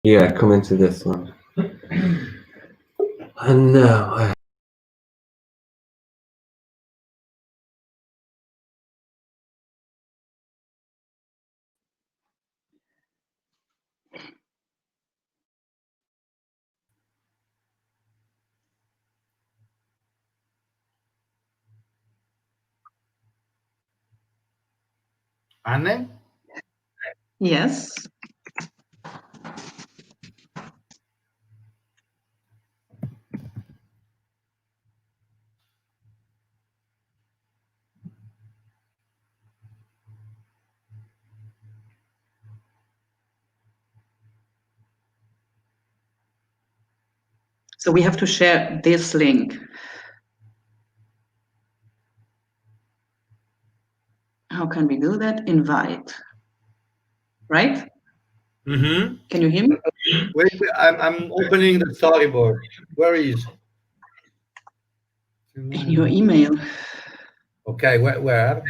Yeah, come into this one. And now. Anne? Yes. So we have to share this link. How can we do that? Invite. Right? Mm-hmm. Can you hear me? Wait, I'm opening the storyboard. Where is? In your email. Okay, where?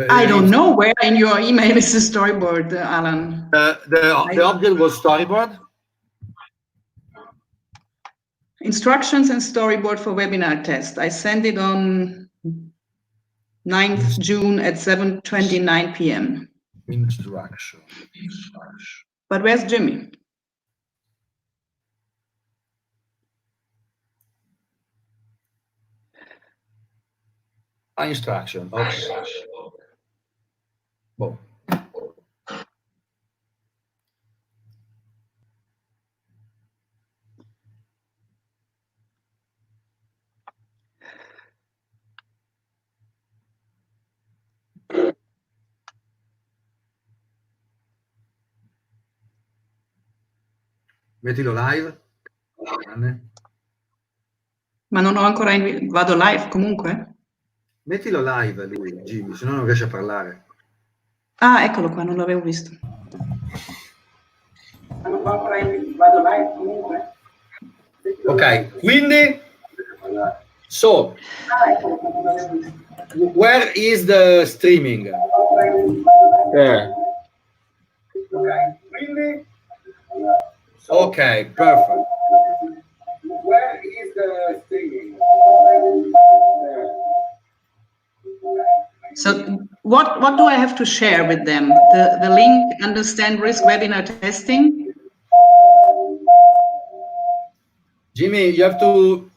I don't know where in your email is the storyboard, Alan. The object was storyboard? Instructions and storyboard for webinar test. I sent it on 9th June at 7:29 p.m. Instruction. But where's Jimmy? Instruction. Okay. Boom. Mettilo live. Anne. Ma non ho ancora vado live comunque? Mettilo live lui, Jimmy, se no non riesce a parlare. Ah, eccolo qua, non l'avevo visto. Vado live comunque. Ok, quindi so where is the streaming? There. Okay, perfect. Where is the streaming? So what do I have to share with them? The link, understand risk webinar testing? Jimmy, you have to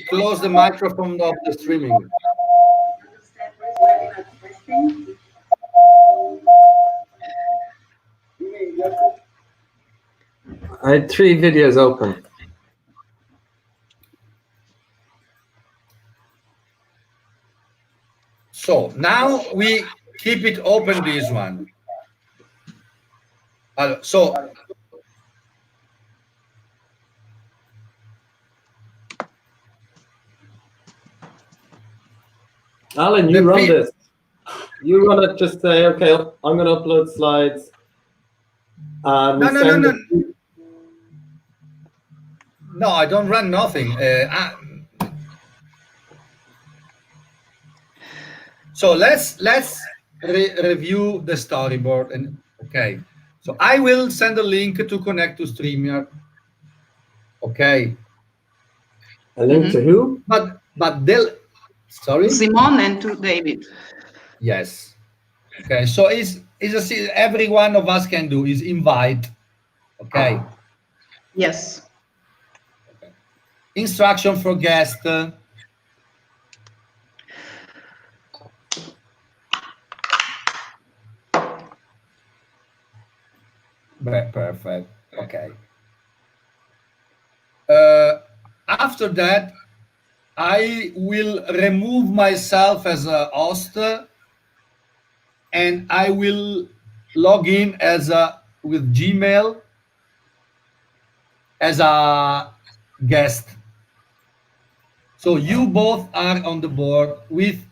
close the microphone of the streaming. I had 3 videos open. So now we keep it open, this one. So Alan, you run this. You run it, just say, okay, I'm going to upload slides. No, I don't run nothing. So let's review the storyboard. And okay, so I will send a link to connect to StreamYard. Okay. A link to who? But they'll, sorry? Simon and to David. Yes. Okay, so every one of us can do is invite. Okay. Yes. Okay. Instruction for guest. Perfect. Okay. After that, I will remove myself as a host, and I will log in with Gmail as a guest. So you both are on the board with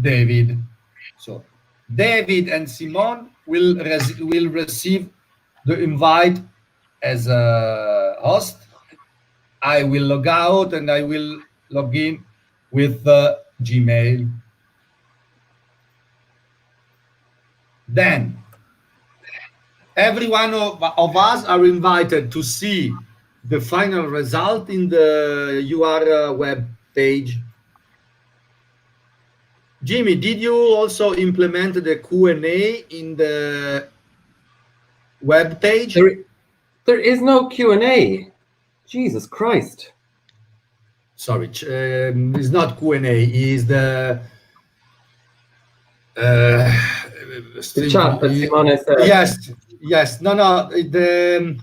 David. So David and Simon will receive the invite as a host. I will log out and I will log in with Gmail. Then every one of us are invited to see the final result in the UR web page. Jimmy, did you also implement the Q&A in the web page? There is no Q&A. Jesus Christ. Sorry, it's not Q&A, it's the chat that Simone said. Yes, no, the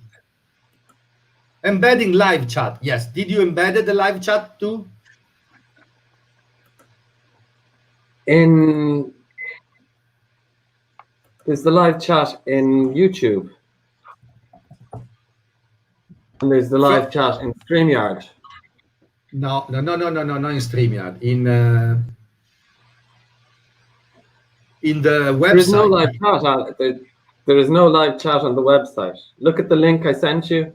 embedding live chat. Yes, did you embed the live chat too? There's the live chat in YouTube. And there's the live chat in StreamYard. No, in StreamYard. In the website. There is no live chat. There is no live chat on the website. Look at the link I sent you.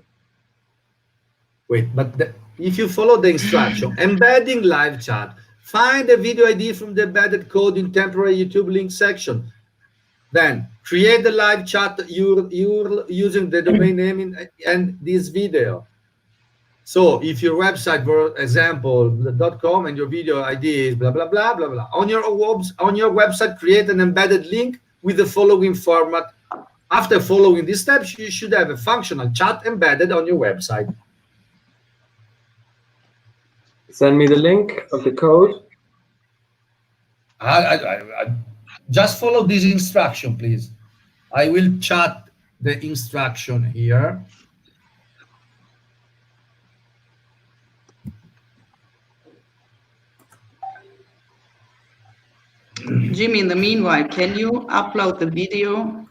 Wait, but if you follow the instruction, embedding live chat, find a video ID from the embedded code in temporary YouTube link section. Then create the live chat you're using the domain name and this video. So if your website, for example, .com, and your video ID is blah blah blah blah blah, on your website, create an embedded link with the following format. After following these steps, you should have a functional chat embedded on your website. Send me the link of the code. I just follow this instruction, please. I will chat the instruction here. Jimmy, in the meanwhile, can you upload the video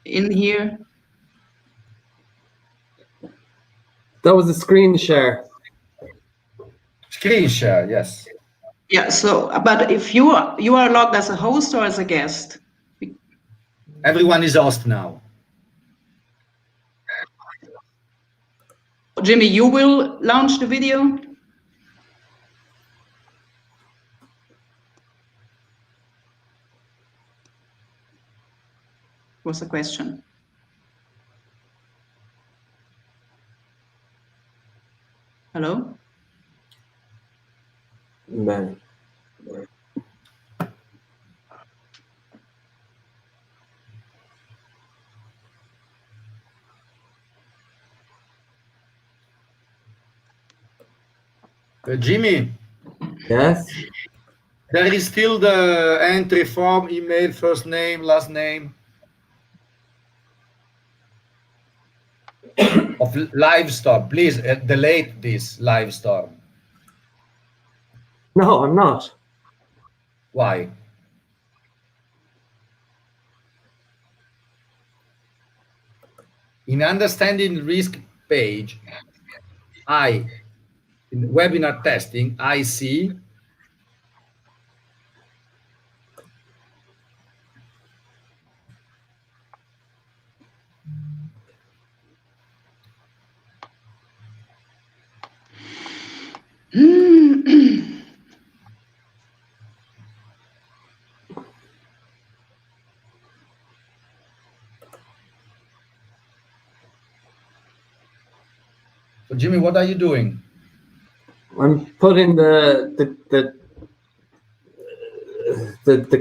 in here? That was a screen share. Screen share, yes. Yeah, so, but if you are logged as a host or as a guest? Everyone is host now. Jimmy, you will launch the video? Was the question. Hello? Man. Jimmy. Yes? There is still the entry form, email, first name, last name. Of Livestorm. Please delete this Livestorm. No, I'm not. Why? In understanding risk page, in webinar testing, I see So Jimmy, what are you doing? I'm putting the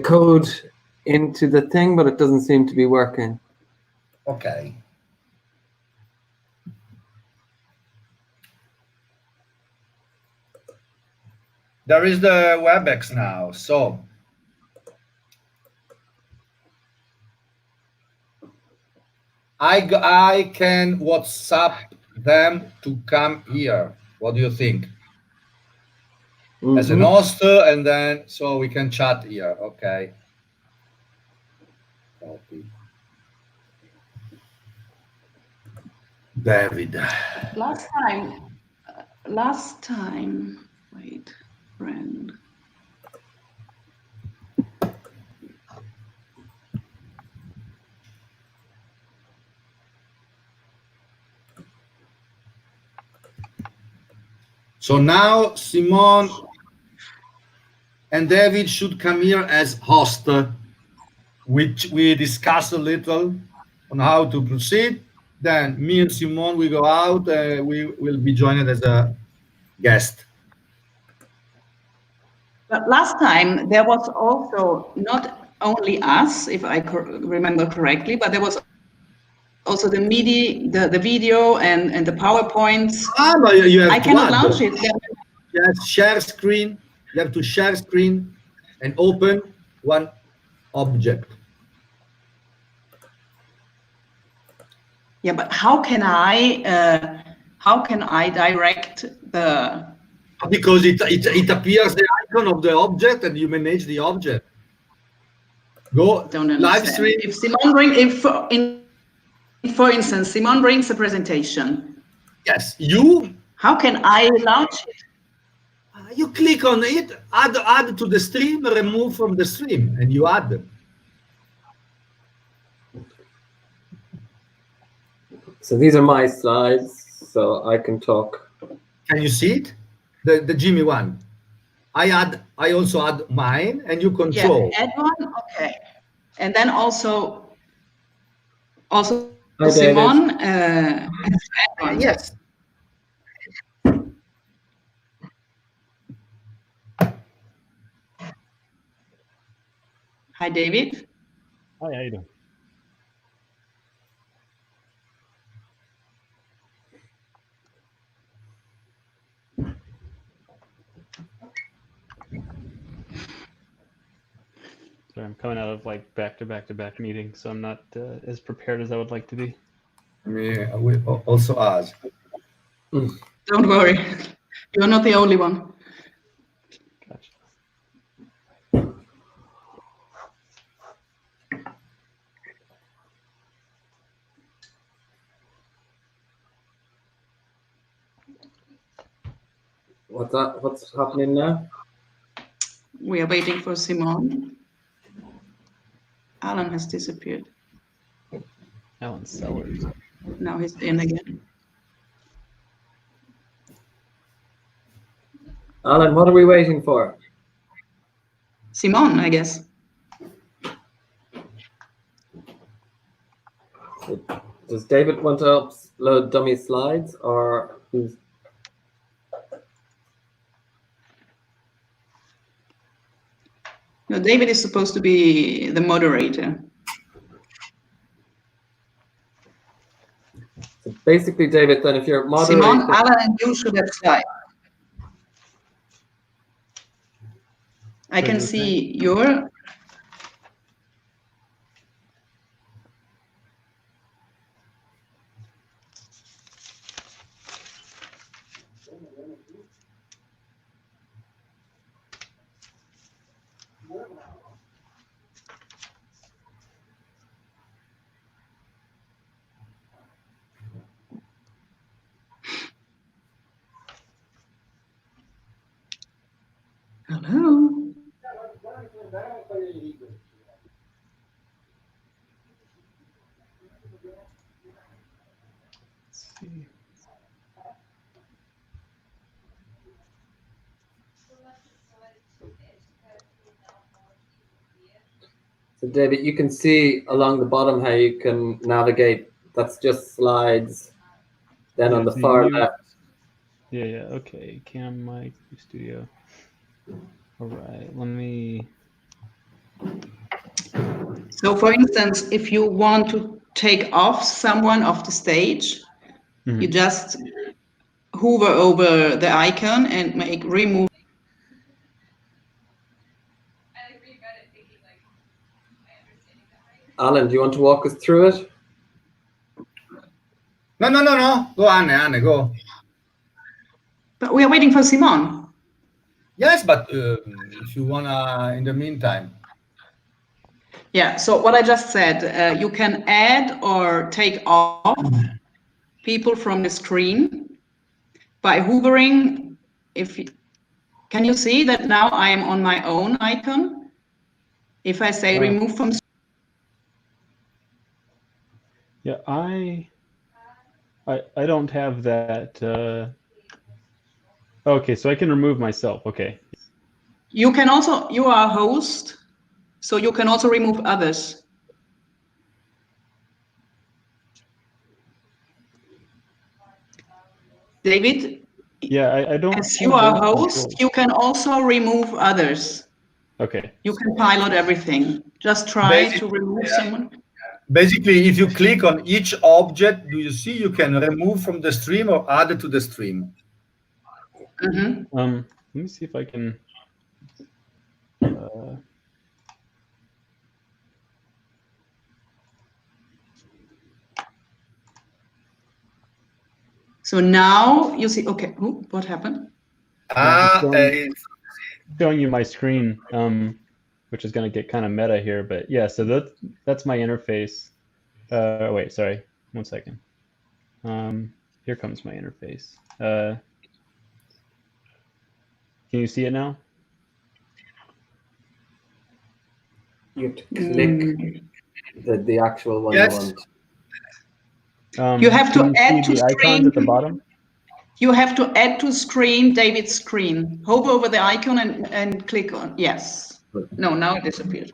code into the thing, but it doesn't seem to be working. Okay. There is the WebEx now, so I can WhatsApp them to come here. What do you think? As an host, and then so we can chat here. Okay. Copy. David. Last time, wait, friend. So now Simone and David should come here as host, which we discuss a little. on how to proceed. Then me and Simone will go out. We will be joined as a guest. But last time there was also not only us, if I remember correctly, but there was also the MIDI, the video, and the PowerPoints. But you have I to cannot add. launch it. Yes, share screen. You have to share screen and open one object. Yeah, but how can I direct the? Because it appears the icon of the object and you manage the object. Go live stream. If Simone for instance, Simone brings a presentation. Yes, you. How can I launch it? You click on it, add to the stream, remove from the stream, and you add them. So these are my slides, so I can talk. Can you see it? The Jimmy one. I also add mine, and you control. Yeah, add one. Okay, and then also Hi, Simone. Yes. Hi, David. Hi, how you doing? Sorry, I'm coming out of like back-to-back meetings, so I'm not as prepared as I would like to be. We also ask. Don't worry, you're not the only one. Gotcha. What's happening now? We are waiting for Simone. Alan has disappeared. Alan Sellers. Now he's in again. Alan, what are we waiting for? Simone, I guess. Does David want to upload dummy slides, or who's? No, David is supposed to be the moderator. So basically, David, then if you're moderating... Simone, Alan, and you should have slides. I can see your... Hello. Let's see. So David, you can see along the bottom how you can navigate. That's just slides. Then on the far left. Yeah, okay. Cam, mic, studio. All right, let me... So for instance, if you want to take off someone off the stage, you just hover over the icon and make remove. Alan, do you want to walk us through it? No. Go, Anne, go. But we are waiting for Simone. Yes, but if you wanna, in the meantime. Yeah, so what I just said, you can add or take off people from the screen by hovering. Can you see that now I am on my own icon? If I say remove from... Yeah, I don't have that. Okay, so I can remove myself. Okay. You can also, you are a host, so you can also remove others. David, Yeah, I don't. as you are host, you can also remove others. Okay. You can pilot everything. Just try to remove someone. Basically, if you click on each object, do you see you can remove from the stream or add it to the stream? Mm-hmm. Let me see if I can. So now you see. Okay. Ooh, what happened? Showing you my screen, which is going to get kind of meta here, but yeah. So that's my interface. Wait, sorry, 1 second. Here comes my interface. Can you see it now? You have to click the actual one Yes. you want. You have to add to the icons at the bottom. You have to add to screen David's screen. Hover over the icon and click on. Yes. No, now it disappeared.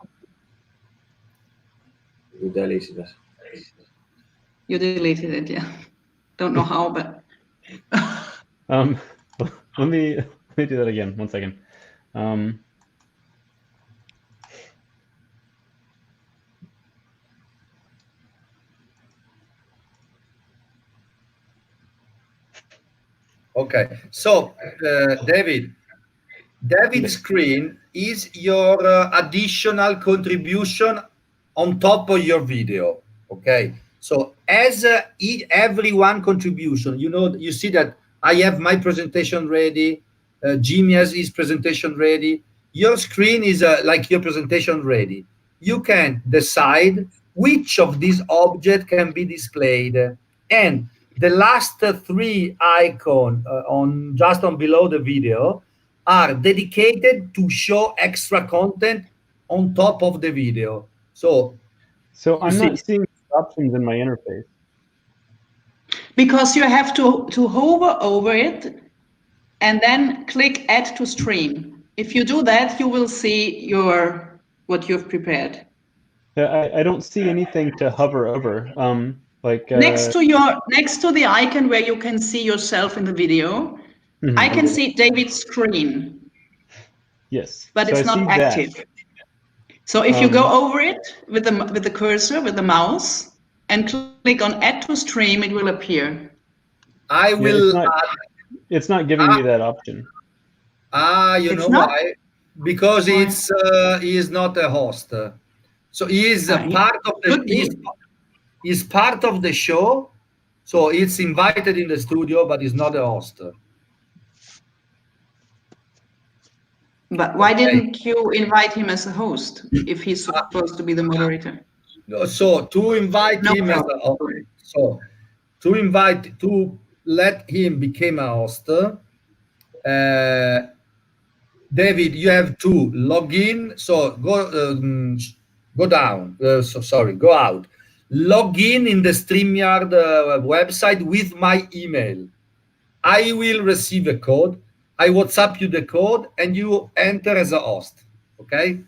You deleted it. You deleted it, yeah. Don't know how, but. Let me do that again. 1 second. Okay, so David's screen is your additional contribution on top of your video. Okay, so as every one contribution, you see that I have my presentation ready. Jimmy has his presentation ready. Your screen is like your presentation ready. You can decide which of these objects can be displayed, and the last three icons on below the video are dedicated to show extra content on top of the video. So I'm not seeing options in my interface. Because you have to hover over it and then click add to stream. If you do that, you will see what you've prepared. I don't see anything to hover over. Next to the icon where you can see yourself in the video, I can see David's screen. Yes, but it's not active. So if you go over it with the cursor, with the mouse, and click on add to stream, it will appear. I will. It's not giving me that option. You know why? Because he is not a host. So he is part of the. He's part of the show, so it's invited in the studio, but he's not a host. But why didn't you invite him as a host if he's supposed to be the moderator? So to invite him as a host, to let him become a host, David, you have to log in. So go down. Go out. Log in the StreamYard website with my email. I will receive a code. I WhatsApp you the code, and you enter as a host. Okay.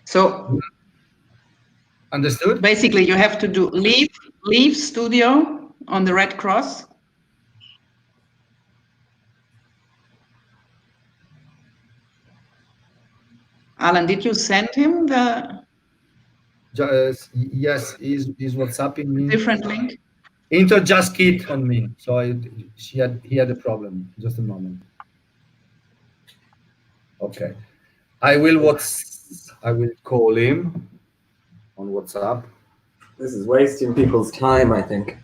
So, understood? Basically, you have to do leave studio on the red cross. Alan, did you send him the? Yes, he's WhatsApping me. Different link. Inter just hit on me, so he had a problem. Just a moment. Okay, I will call him on WhatsApp. This is wasting people's time, I think.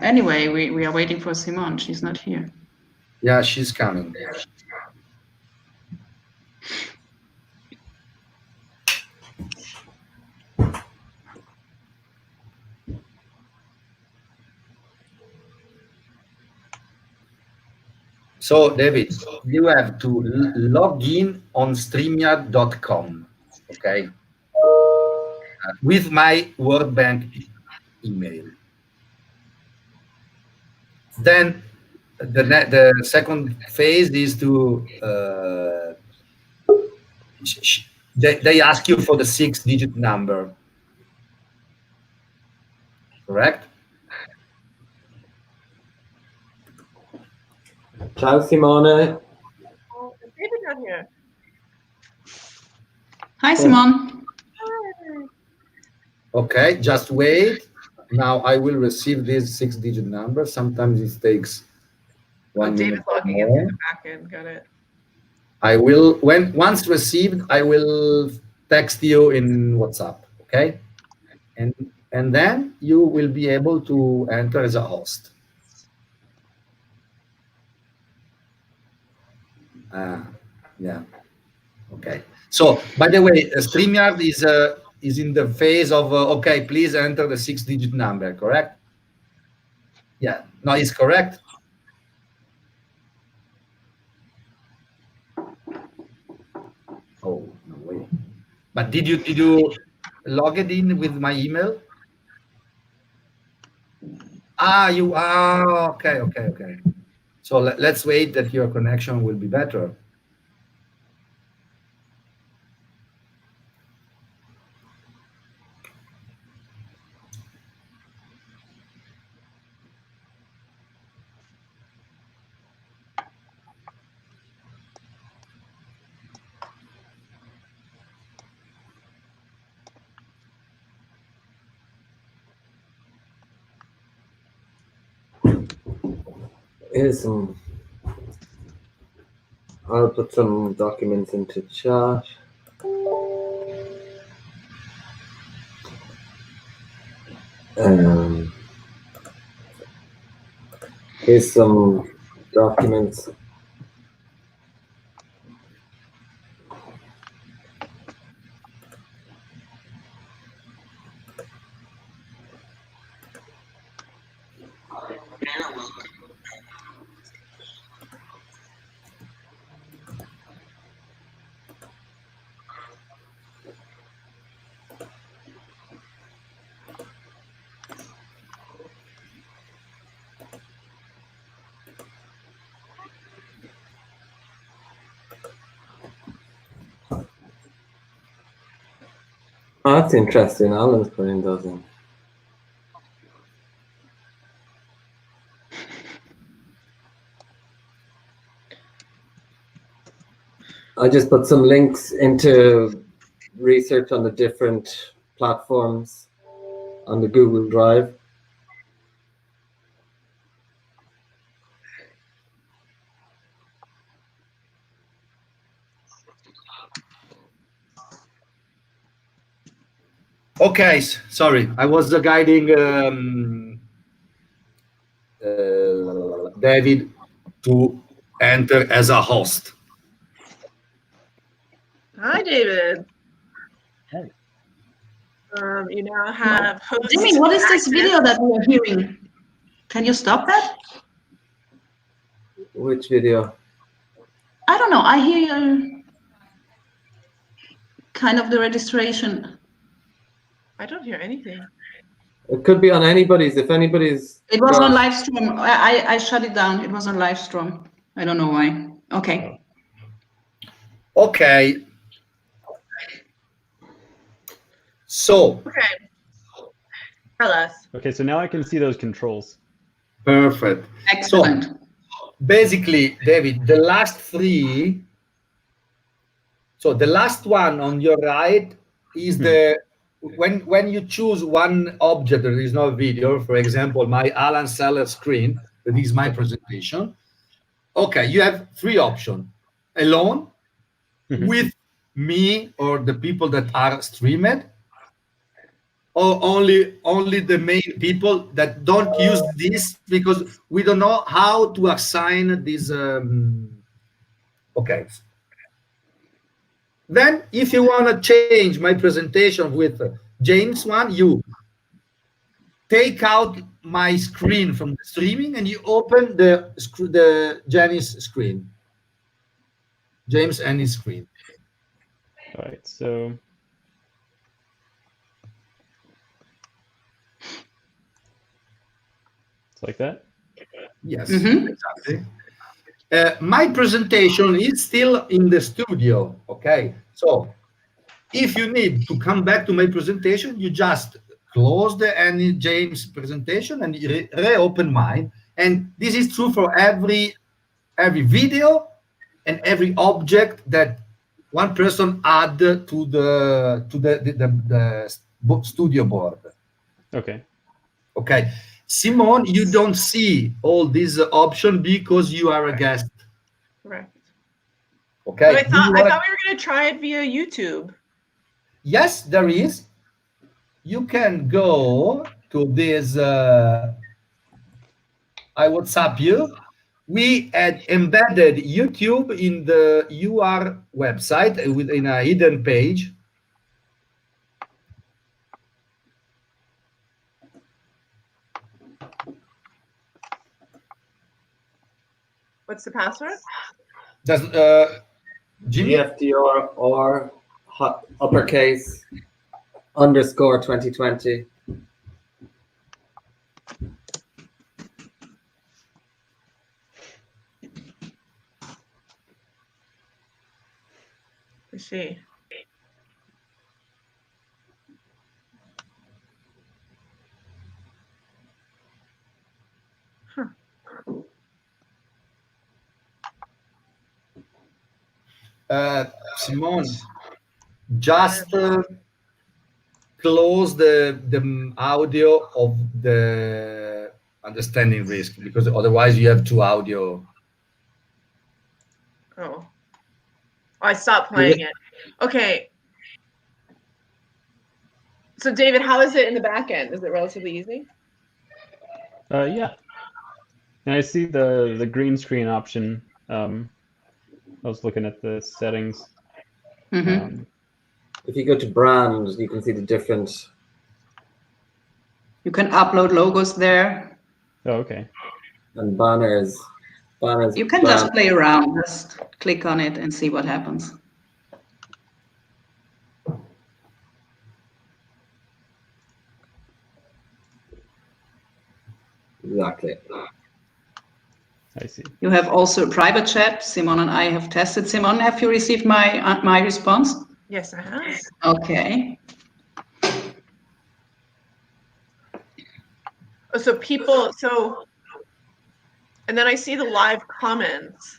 Anyway, we are waiting for Simone. She's not here. Yeah, she's coming. So, David, you have to log in on StreamYard.com, okay? With my World Bank email. Then the second phase is to they ask you for the 6-digit number. Correct? Ciao, Simone. Oh, is David not here? Hi, Simon. Hi. Okay, just wait. Now I will receive this 6-digit number. Sometimes it takes Oh, 1 minute David's logging more. into the back end. Got it. I will, once received, I will text you in WhatsApp. Okay, and then you will be able to enter as a host. Yeah. Okay. So, by the way, StreamYard is in the phase of okay. Please enter the 6-digit number. Correct? Yeah. No, it's correct. Oh no way. But did you log it in with my email? Okay. So let's wait that your connection will be better. Here's some. I'll put some documents into chat. Here's some documents. Oh, that's interesting. Alan's putting those in. I just put some links into research on the different platforms on the Google Drive. Okay, sorry, I was guiding David to enter as a host. Hi, David. Hey. You now have host. Jimmy, what is this video that we are hearing? Can you stop that? Which video? I don't know. I hear kind of the registration. I don't hear anything. It could be on anybody's. If anybody's. It was on live stream. I shut it down. It was on live stream. I don't know why. Okay. Okay. So. Okay. Tell us. Okay, so now I can see those controls. Perfect. Excellent. So, basically, David, the last three. So the last one on your right is the when you choose one object that is not video, for example, my Alan Seller screen, that is my presentation. Okay, you have three options: alone, with me or the people that are streamed, or only the main people that don't use this because we don't know how to assign these. Okay. Then, if you want to change my presentation with James one, you take out my screen from the streaming and you open the Jenny's screen, James and his screen. All right, so it's like that. Yes, exactly. My presentation is still in the studio. Okay, so If you need to come back to my presentation, you just close the Annie James presentation and reopen mine. And this is true for every video and every object that one person add to the studio board. Okay. Okay, Simone, you don't see all these options because you are a guest. Correct. Okay. But I thought we were going to try it via YouTube. Yes, there is. You can go to this. I WhatsApp you. We had embedded YouTube in the UR website within a hidden page. What's the password? Does Jimmy? GFDR or uppercase _ 2020. Let's see. Simone, just close the audio of the understanding risk, because otherwise you have two audio. Oh, I stopped playing it. Okay. So David, how is it in the back end? Is it relatively easy? Yeah. And I see the green screen option. I was looking at the settings. Mm-hmm. If you go to brand, you can see the different. You can upload logos there. Oh, okay. And banners. You can just play around, just click on it and see what happens. Exactly. I see. You have also a private chat. Simon and I have tested. Simon, have you received my response? Yes, I have. Okay. Oh, so people, and then I see the live comments.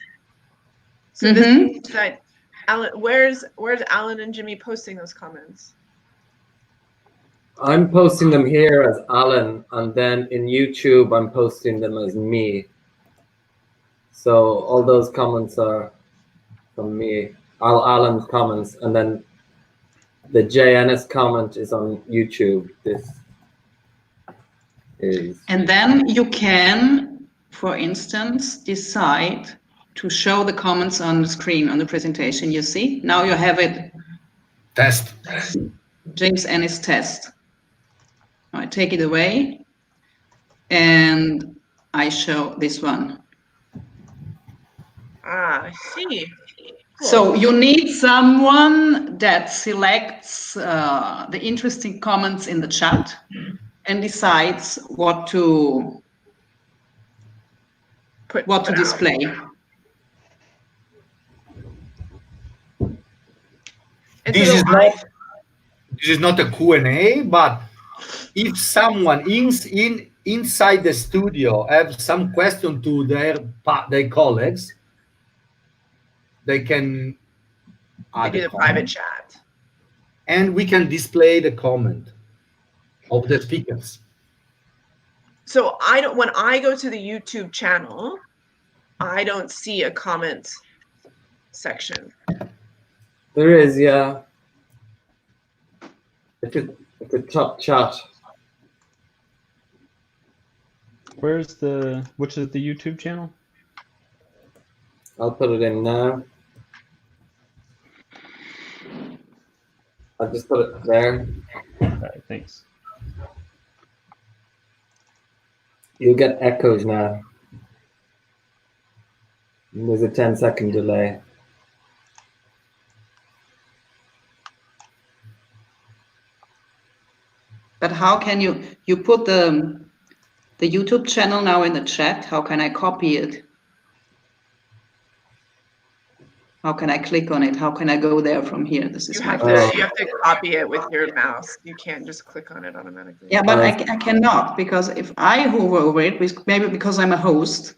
So this means that Alan, where's Alan and Jimmy posting those comments? I'm posting them here as Alan, and then in YouTube, I'm posting them as me. So all those comments are from me, all Alan's comments, and then the JNS comment is on YouTube. This is. And then you can, for instance, decide to show the comments on the screen on the presentation. You see, now you have it. Test. James Ennis test. I take it away, and I show this one. Ah, I see. Cool. So you need someone that selects the interesting comments in the chat and decides what to display. And This so is not a Q&A, but if someone inside the studio have some question to their colleagues, they can they do the private chat, and we can display the comment of the speakers. So when I go to the YouTube channel, I don't see a comment section. There is, yeah. It's a top chat. Which is the YouTube channel? I'll put it in now. I'll just put it there. All right, thanks. You'll get echoes now. And there's a 10-second delay. But how can you put the YouTube channel now in the chat? How can I copy it? How can I click on it? How can I go there from here? This is You my have question. to you have to copy it with your mouse. You can't just click on it automatically. Yeah, but I cannot, because if I hover over it, maybe because I'm a host,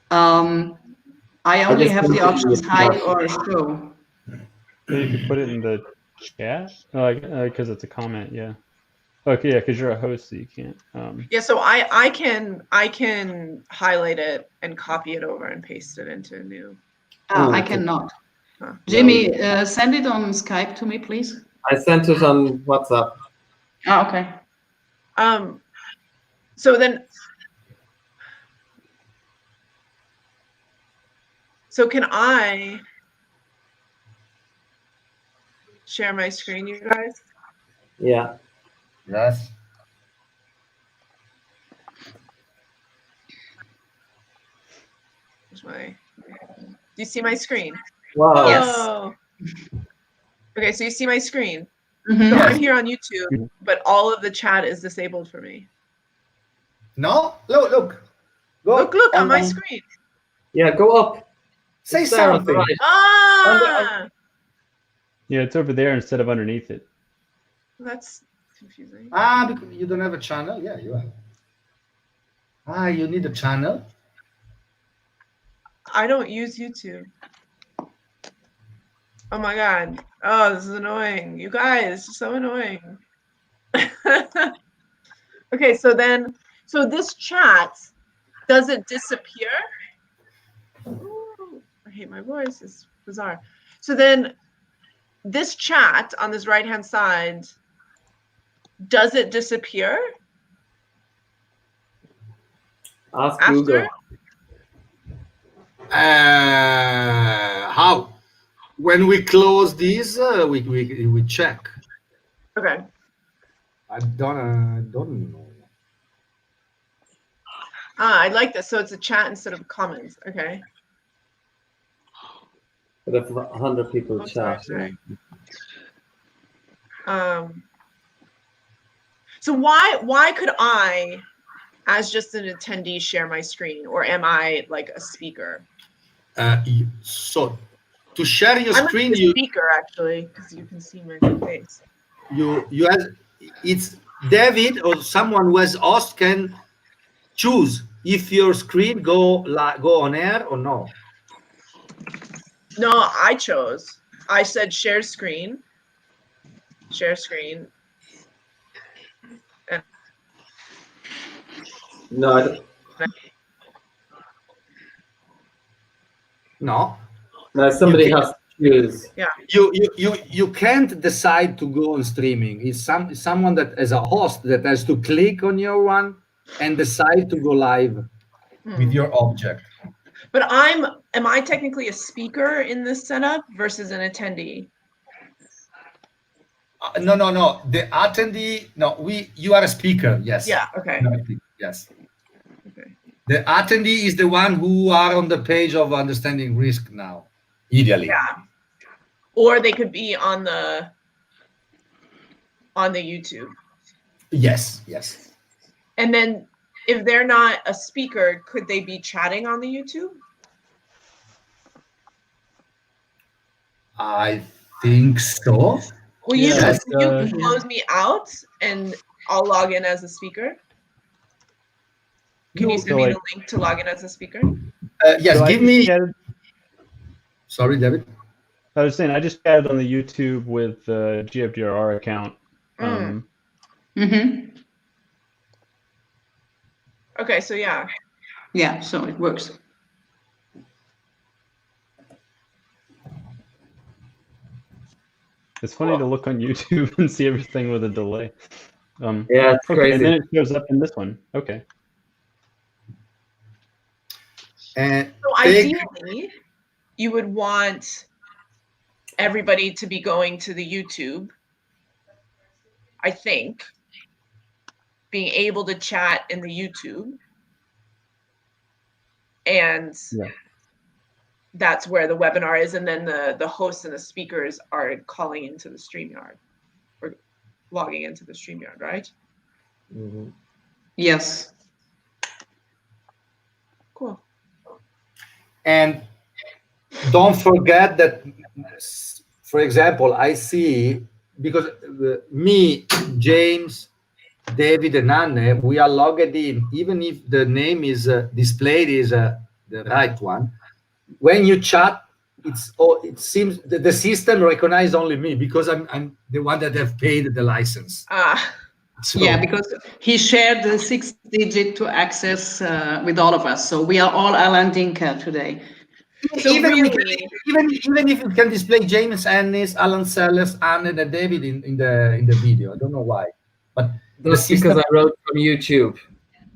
I only just have the put it in options the hide chat. or show. Yeah, you could put it in the chat. Oh, because it's a comment. Yeah. Okay, yeah, because you're a host, so you can't. Yeah, so I can highlight it and copy it over and paste it into a new. I okay. cannot. Huh. Jimmy, send it on Skype to me, please. I sent it on WhatsApp. Okay. So then, so can I share my screen, you guys? Yeah. Yes. Here's my. Do you see my screen? Wow. Yes. Oh. Okay, so you see my screen. Mhm. So Yes. I'm here on YouTube, but all of the chat is disabled for me. No, look. Go Look on my on. screen. Yeah, go up. Say It's there on the something. right. Ah, Yeah, it's over there instead of underneath it. that's confusing. Because you don't have a channel? Yeah, you have. You need a channel? I don't use YouTube. Oh my god. Oh, this is annoying. You guys, so annoying. Okay, so this chat doesn't disappear. Ooh, I hate my voice. It's bizarre. So then this chat on this right-hand side, does it disappear Ask after? Google. How? When we close these, we check. Okay. I don't know. I like this. So it's a chat instead of comments. Okay. But if 100 people Oh, chat, sorry. So why could I, as just an attendee, share my screen, or am I like a speaker? So to share your I'm screen, like a speaker actually, because you can see my face. you have, it's David or someone who has host can choose if your screen go on air or no. No, I chose. I said share screen. Share screen. And no, I don't. No. No, somebody has to choose. yeah. You can't decide to go on streaming. It's someone that as a host that has to click on your one and decide to go live with your object. But am I technically a speaker in this setup versus an attendee? No. The attendee, you are a speaker, yes. Yeah, okay. Yes. Okay. The attendee is the one who are on the page of understanding risk now, ideally. Yeah. Or they could be on the YouTube. Yes. And then if they're not a speaker, could they be chatting on the YouTube? I think so. Well, Yeah, you can close me out and I'll log in as a speaker. Can you send me the link to log in as a speaker? Yes, so give me. Sorry, David. I was saying I just chatted on the YouTube with the GFDRR account. Okay, so yeah. Yeah, so it works. It's funny to look on YouTube and see everything with a delay. Yeah, it's crazy. And then it shows up in this one. Okay. And so ideally, you would want everybody to be going to the YouTube, I think, being able to chat in the YouTube, and that's where the webinar is, and then the hosts and the speakers are calling into the StreamYard or logging into the StreamYard, right? Mm-hmm. Yes. Cool. And don't forget that, for example, I see, because me, James, David, and Anne, we are logged in, even if the name is displayed is the right one. When you chat, it seems that the system recognizes only me because I'm the one that have paid the license. So, yeah, because he shared the 6-digit to access with all of us. So we are all Alan Dinker today. So even really, even if it can display James Ennis, Alan Sellers, Anne, and David in the video, I don't know why, but That's because I wrote from YouTube.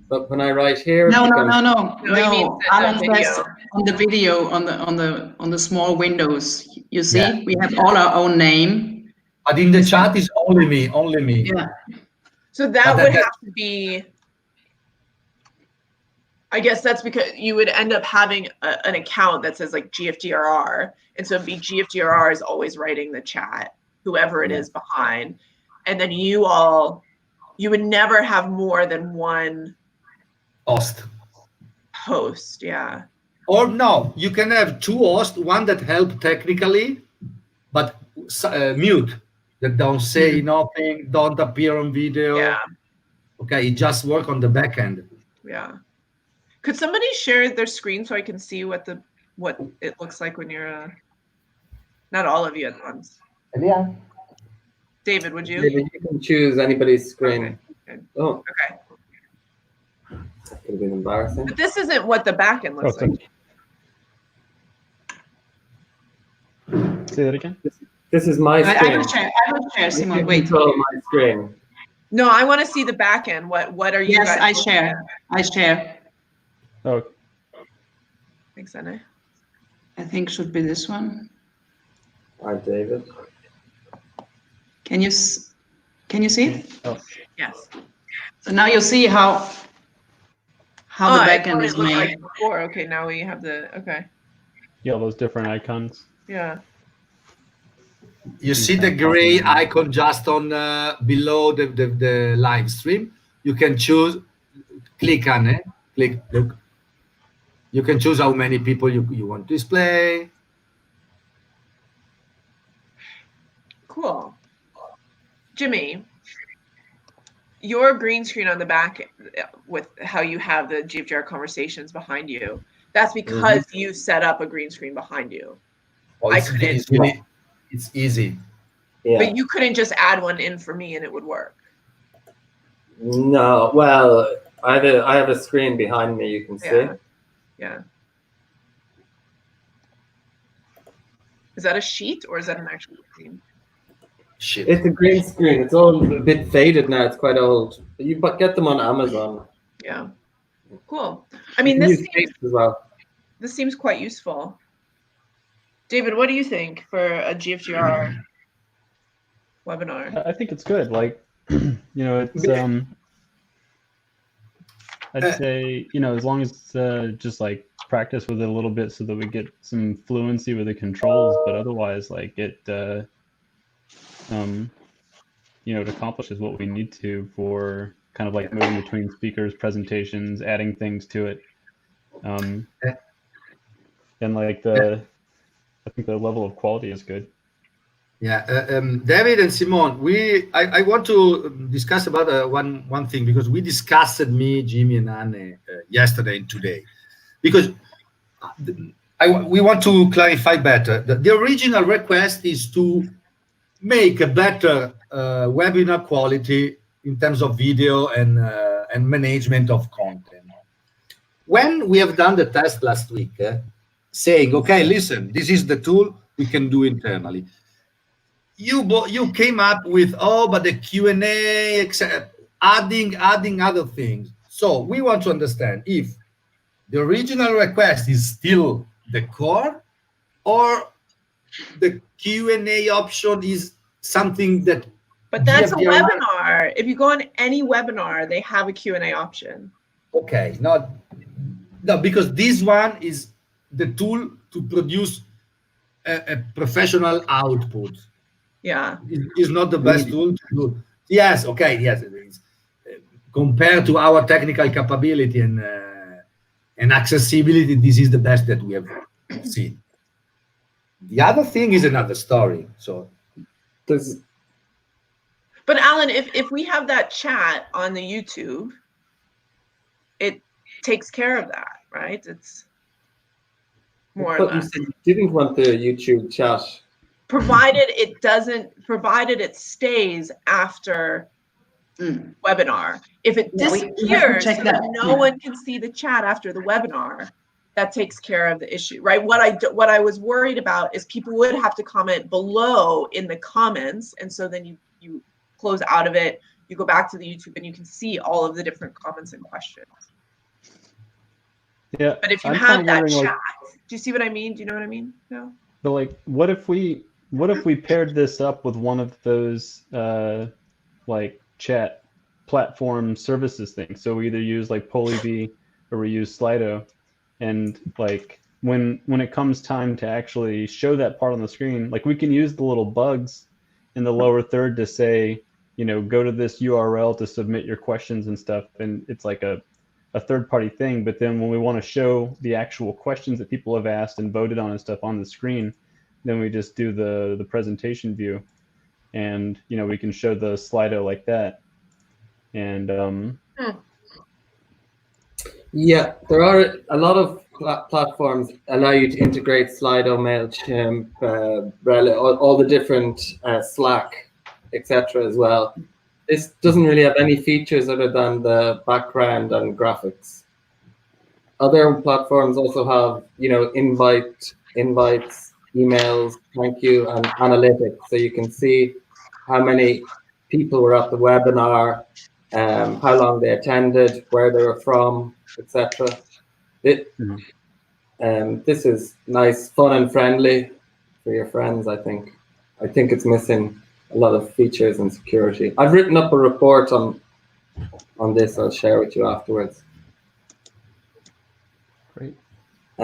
But when I write here, No, it no, becomes no, no, No, he means no. the Alan video. says on the video, on the small windows. You see, Yeah. we have all our own name. But in the chat is only me. Yeah. So that But would have to be, I guess that's because you would end up having an account that says like GFDRR. And so it'd be GFDRR is always writing the chat, whoever it is behind. And then you would never have more than one host. host. Yeah. Or no, you can have two hosts, one that help technically, but mute, that don't say nothing, don't appear on video. Yeah. Okay, it just work on the back end. Yeah. Could somebody share their screen so I can see what it looks like when you're not all of you at once? Yeah. David, would you? David, you can choose anybody's screen. Okay. Oh, Okay. that could have been embarrassing. But this isn't what the back end looks like. Say that again. This is my I screen. will share, You Simon. can Wait. control my screen. No, I want to see the back end. What are you Yes, guys I looking share. at? I share. Oh, Thanks, Anna. I think should be this one. Hi, David. Can you see it? oh, Yes. So now you see how the I backend thought is it looked made. like before. Okay, now we have okay. yeah, all those different icons. Yeah. You see the gray icon just on below the live stream. You can choose, click on it, look. You can choose how many people you want to display. Cool. Jimmy, your green screen on the back with how you have the GFGR conversations behind you, that's because you set up a green screen behind you. Oh, I couldn't. It's easy. Yeah. But you couldn't just add one in for me and it would work. No, well, I have a screen behind me. You can see. Yeah. Yeah. Is that a sheet or is that an actual screen? Shit. It's a green screen. It's all a bit faded now. It's quite old. You get them on Amazon. Yeah. Cool. I mean, You can this use seems, Paste as well. this seems quite useful. David, what do you think for a GFGR webinar? I think it's good. Like, you know, it's I'd say, you know, as long as just like practice with it a little bit so that we get some fluency with the controls, but otherwise, like it, you know, it accomplishes what we need to for kind of like moving between speakers, presentations, adding things to it. And like I think the level of quality is good. Yeah, David and Simon, I want to discuss about one thing, because we discussed, me, Jimmy, and Anne yesterday and today, because we want to clarify better. The original request is to make a better webinar quality in terms of video and management of content. When we have done the test last week, saying, okay, listen, this is the tool we can do internally. You came up with, but the Q&A, adding other things. So we want to understand if the original request is still the core, or the Q&A option is something that. But that's a GFDR webinar. If you go on any webinar, they have a Q&A option. Okay, no, because this one is the tool to produce a professional output. Yeah. It's not the best tool to do. Yes, okay, yes, it is. Compared to our technical capability and accessibility, this is the best that we have seen. The other thing is another story. So There's But Alan, if we have that chat on the YouTube, it takes care of that, right? It's more or but you less. said you didn't want the YouTube chat. Provided it stays after webinar. If it Yeah, we have to disappears, check so that. no one can see the chat after the webinar, that takes care of the issue, right? What I was worried about is people would have to comment below in the comments, and so then you close out of it, you go back to the YouTube, and you can see all of the different comments and questions. Yeah, But if you I'm have kind of that wondering, chat, like, do you see what I mean? Do you know what I mean? No. but like, what if we paired this up with one of those like chat platform services things? So we either use like Polyv or we use Slido, and like when it comes time to actually show that part on the screen, like we can use the little bugs in the lower third to say, you know, go to this URL to submit your questions and stuff, and it's like a third-party thing. But then when we want to show the actual questions that people have asked and voted on and stuff on the screen, then we just do the presentation view, and you know, we can show the Slido like that. And Yeah, there are a lot of platforms allow you to integrate Slido, Mailchimp, Rel, all the different Slack, etc. as well. This doesn't really have any features other than the background and graphics. Other platforms also have, you know, invites, emails, thank you, and analytics. So you can see how many people were at the webinar, how long they attended, where they were from, etc. This is nice, fun, and friendly for your friends. I think it's missing a lot of features and security. I've written up a report on this. I'll share with you afterwards. great. I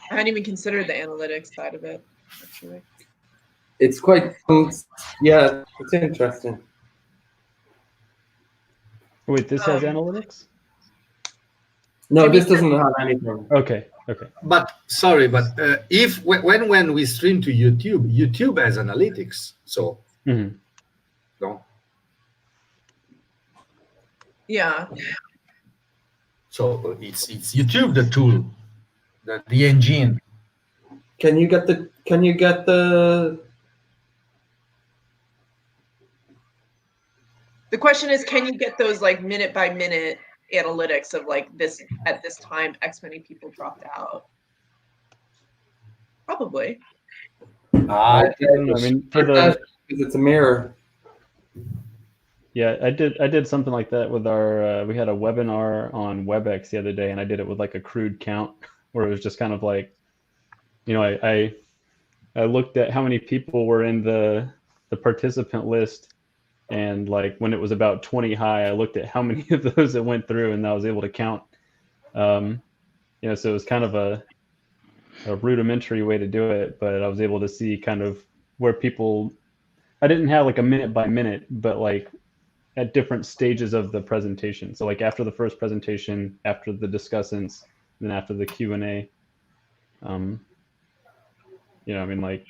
hadn't even considered the analytics side of it, actually. It's quite, yeah, it's interesting. Wait, this has analytics? No, this doesn't have anything. Okay. but sorry, but if when we stream to YouTube has analytics. So no. Yeah. So it's YouTube the tool, the engine. Can you get the The question is, can you get those like minute by minute analytics of like this at this time X many people dropped out? Probably. I don't know. I mean, for the because it's a mirror. yeah, I did something like that with our we had a webinar on WebEx the other day, and I did it with like a crude count where it was just kind of like, you know, I looked at how many people were in the participant list, and like when it was about 20 high, I looked at how many of those that went through, and I was able to count. You know, so it was kind of a rudimentary way to do it, but I was able to see kind of where people, I didn't have like a minute by minute, but like at different stages of the presentation. So like after the first presentation, after the discussants, then after the Q&A. You know, I mean, like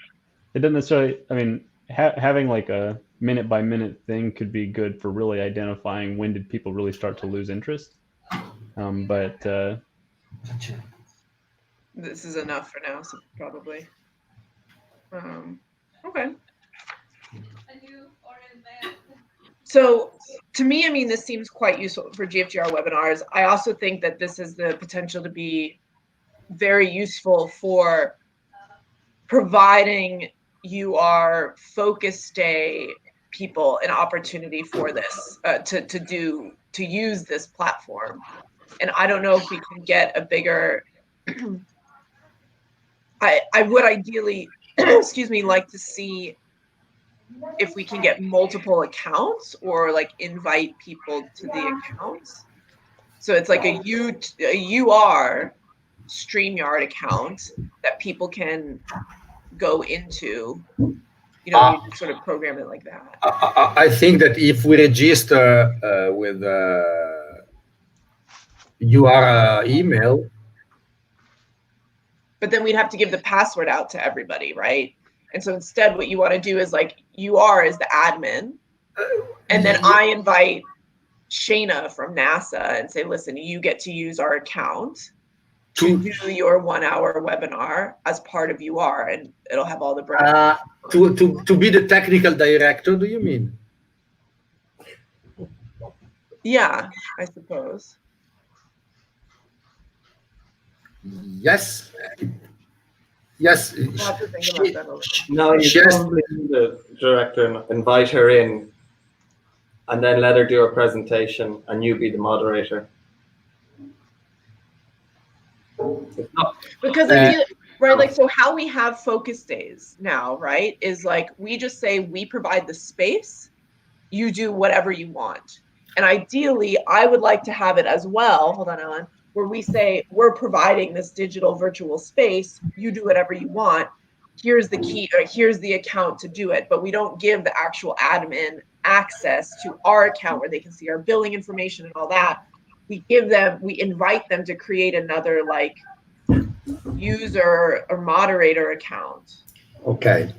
it doesn't necessarily, I mean, having like a minute by minute thing could be good for really identifying when did people really start to lose interest. But this is enough for now, so probably. Okay. So to me, I mean, this seems quite useful for GFGR webinars. I also think that this has the potential to be very useful for providing your focus day people an opportunity for this, to use this platform. And I don't know if we can get a bigger, I would ideally, excuse me, like to see if we can get multiple accounts or like invite people to the accounts. So it's like a UR StreamYard account that people can go into, you know, you sort of program it like that. I think that if we register with your email. but then we'd have to give the password out to everybody, right? And so instead what you want to do is like you are as the admin, and then I invite Shayna from NASA and say, listen, you get to use our account to do your 1 hour webinar as part of UR, and it'll have all the brand. To be the technical director, do you mean? Yeah, I suppose. Yes. Yes. We'll have to think about that a little. No, you probably need the director and invite her in, and then let her do a presentation, and you be the moderator. Because I feel right, like, so how we have focus days now, right, is like we just say we provide the space, you do whatever you want. And ideally, I would like to have it as well, hold on, Ellen, where we say we're providing this digital virtual space, you do whatever you want, here's the key, or here's the account to do it, but we don't give the actual admin access to our account where they can see our billing information and all that. We invite them to create another like user or moderator account. Okay.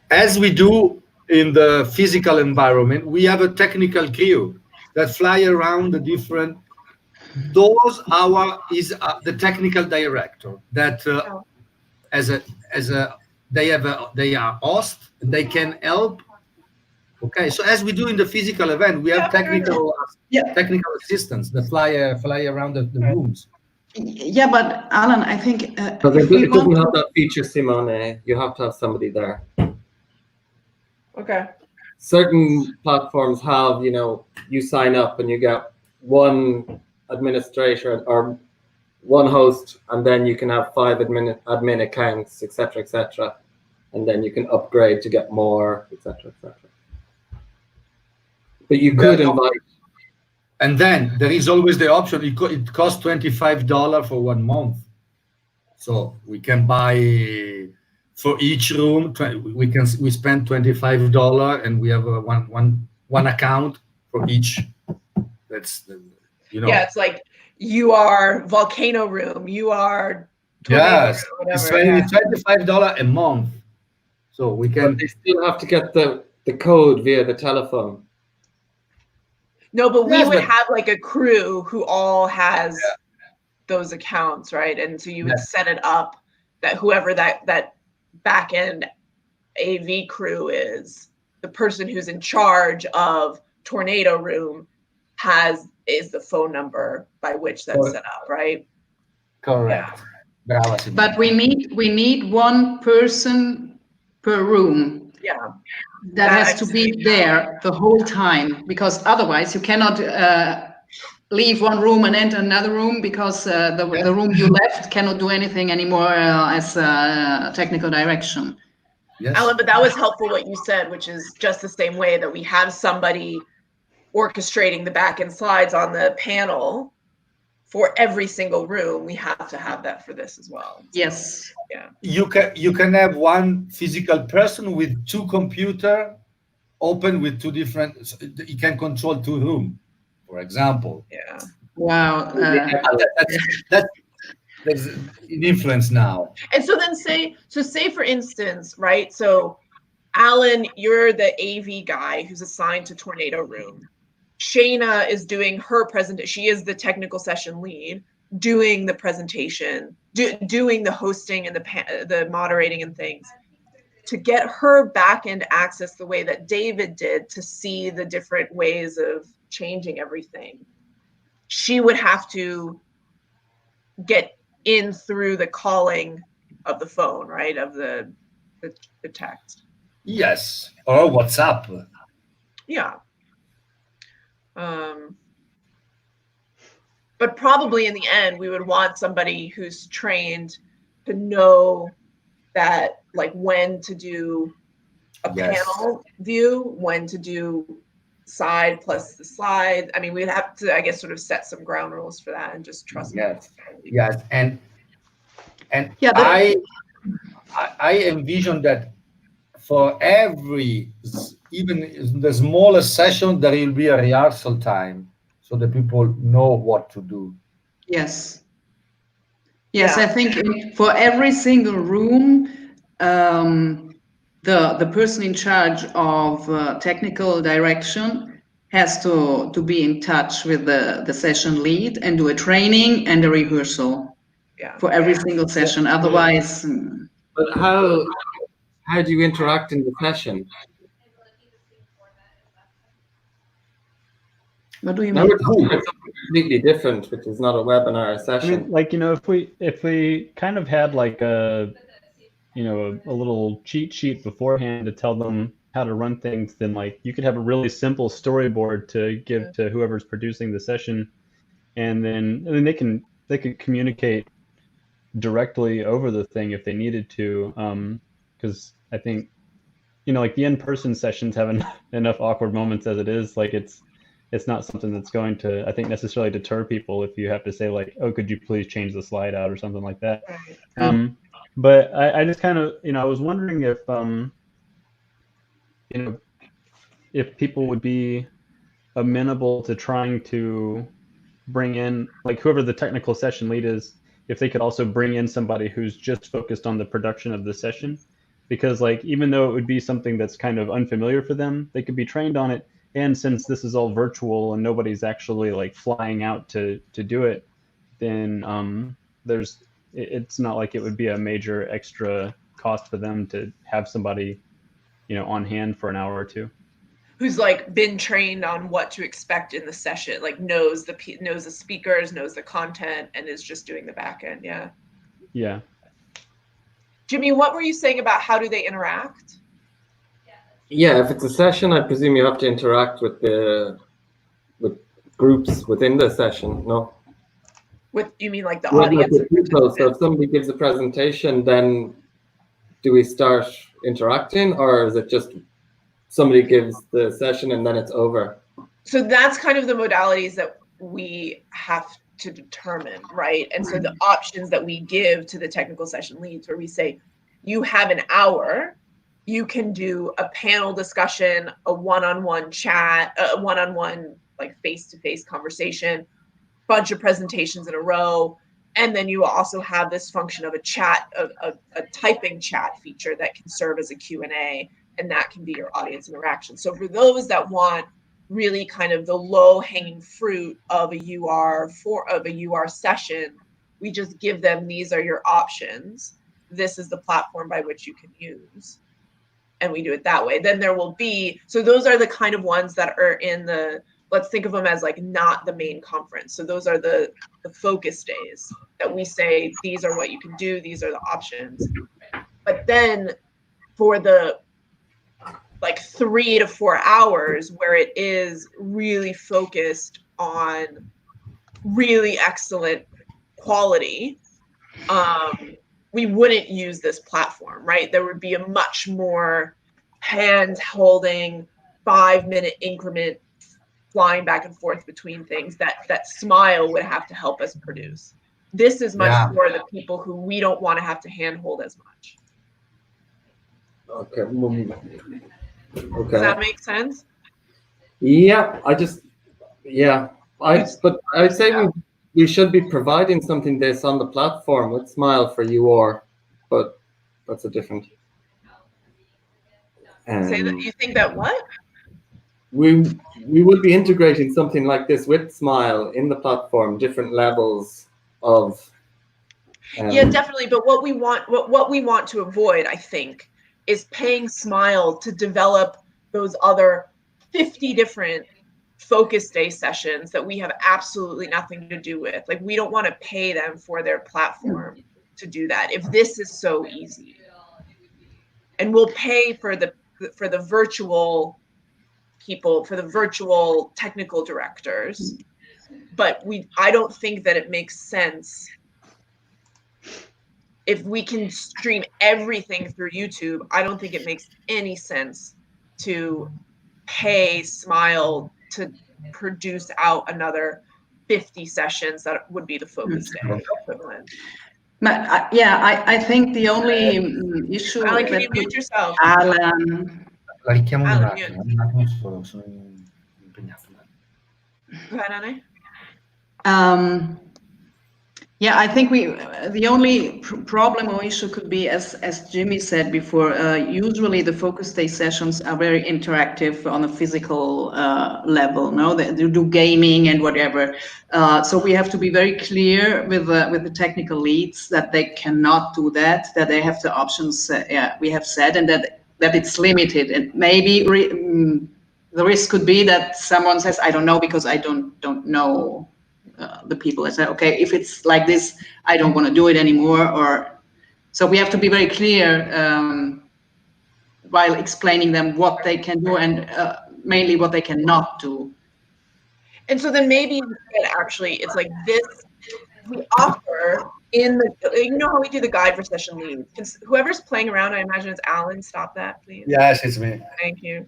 As we do in the physical environment, we have a technical crew that fly around the different. Those is the technical director that they are host, and they can help. Okay, so as we do in the physical event, we have technical assistants that fly around the rooms. Yeah, but Alan, I think because it doesn't have that feature, Simone. You have to have somebody there. Okay. Certain platforms have, you sign up and you get one administrator or one host, and then you can have 5 admin accounts, etc., and then you can upgrade to get more, etc. But you could invite. And then there is always the option. It costs $25 for 1 month, so we can buy for each room. We spend $25, and we have one account for each. That's Yeah, it's like you are volcano room. You are yes. Room, it's $25 a month, so we can. But they still have to get the code via the telephone. No, but we would have like a crew who all has those accounts, right? And so you would set it up that whoever that back end AV crew is, the person who's in charge of Tornado Room is the phone number by which that's set up, right? Correct. Yeah. But we need one person per room. Yeah. That has to be there the whole time, because otherwise you cannot leave one room and enter another room, because the room you left cannot do anything anymore as technical direction. Yes. Alan, but that was helpful what you said, which is just the same way that we have somebody orchestrating the back end slides on the panel for every single room. We have to have that for this as well. Yes. Yeah. You can have one physical person with 2 computers open with 2 different. You can control 2 rooms, for example. Yeah. Wow. That's an influence now. And so then say for instance, right? So Alan, you're the AV guy who's assigned to Tornado Room. Shayna is doing her presentation. She is the technical session lead, doing the presentation, doing the hosting and the moderating and things. To get her back end access the way that David did to see the different ways of changing everything, she would have to get in through the calling of the phone, right? Of the text. Yes, or WhatsApp. Yeah. But probably in the end, we would want somebody who's trained to know that, like, when to do a panel view, when to do side plus the slide. I mean, we'd have to, I guess, sort of set some ground rules for that and just trust. Yes, and I envision that for every, even the smallest session, there will be a rehearsal time, so that people know what to do. Yes. Yes, Yeah. I think for every single room, the person in charge of technical direction has to be in touch with the session lead and do a training and a rehearsal Yeah. for every single session. Otherwise, But how do you interact in the session? what do you Now mean? we're talking about something completely different, which is not a webinar I session. mean, like, you know, if we kind of had like a, you know, a little cheat sheet beforehand to tell them how to run things, then like you could have a really simple storyboard to give to whoever's producing the session, and then they could communicate directly over the thing if they needed to, because I think, you know, like the in-person sessions have enough awkward moments as it is. Like it's not something that's going to, I think, necessarily deter people if you have to say like, oh, could you please change the slide out or something like that. Right. But I just kind of, you know, I was wondering if you know, if people would be amenable to trying to bring in, like, whoever the technical session lead is, if they could also bring in somebody who's just focused on the production of the session, because like even though it would be something that's kind of unfamiliar for them, they could be trained on it. And since this is all virtual and nobody's actually like flying out to do it, then it's not like it would be a major extra cost for them to have somebody, you know, on hand for an hour or two. Who's like been trained on what to expect in the session, like knows the speakers, knows the content, and is just doing the back end. Yeah. Yeah. Jimmy, what were you saying about how do they interact? Yeah, if it's a session, I presume you have to interact with groups within the session, no? With, you mean like the Like audience? with people. So if somebody gives a presentation, then do we start interacting, or is it just somebody gives the session and then it's over? So that's kind of the modalities that we have to determine, right? And so the options that we give to the technical session leads, where we say, you have an hour, you can do a panel discussion, a one-on-one chat, a one-on-one like face-to-face conversation, bunch of presentations in a row, and then you also have this function of a chat, a typing chat feature that can serve as a Q&A, and that can be your audience interaction. So for those that want really kind of the low-hanging fruit of a UR session, we just give them, these are your options. This is the platform by which you can use. And we do it that way. Then there will be, so those are the kind of ones that are in the, let's think of them as like not the main conference. So those are the focus days that we say, these are what you can do, these are the options. But then for the like 3 to 4 hours where it is really focused on really excellent quality, we wouldn't use this platform, right? There would be a much more hand-holding 5-minute increment flying back and forth between things that Smile would have to help us produce. This is much more the people who we don't want to have to handhold as much. Okay. Okay. Does that make sense? Yeah, but I'd say we should be providing something this on the platform with Smile for UR, but that's a different. Say that you think that what? We would be integrating something like this with Smile in the platform, different levels of. Yeah, definitely. But what we want to avoid, I think, is paying Smile to develop those other 50 different focus day sessions that we have absolutely nothing to do with. Like, we don't want to pay them for their platform to do that if this is so easy. And we'll pay for the virtual people, for the virtual technical directors. But I don't think that it makes sense if we can stream everything through YouTube. I don't think it makes any sense to pay Smile to produce out another 50 sessions that would be the focus day equivalent. But I think the only issue. Alan, can you mute yourself? Alan. La richiamo un Alan, attimo solo, sono impegnato. Go ahead, Anne. Yeah, I think the only problem or issue could be, as Jimmy said before, usually the focus day sessions are very interactive on a physical level. No, they do gaming and whatever. So we have to be very clear with the technical leads that they cannot do that. That they have the options. We have said, and that it's limited. And maybe the risk could be that someone says, "I don't know because I don't know." The people that say, okay, if it's like this, I don't want to do it anymore. Or so we have to be very clear while explaining them what they can do and mainly what they cannot do. And so then maybe actually it's like this, we offer in the, you know how we do the guide for session leads. Whoever's playing around, I imagine it's Alan, stop that, please. Yes, it's me. Thank you.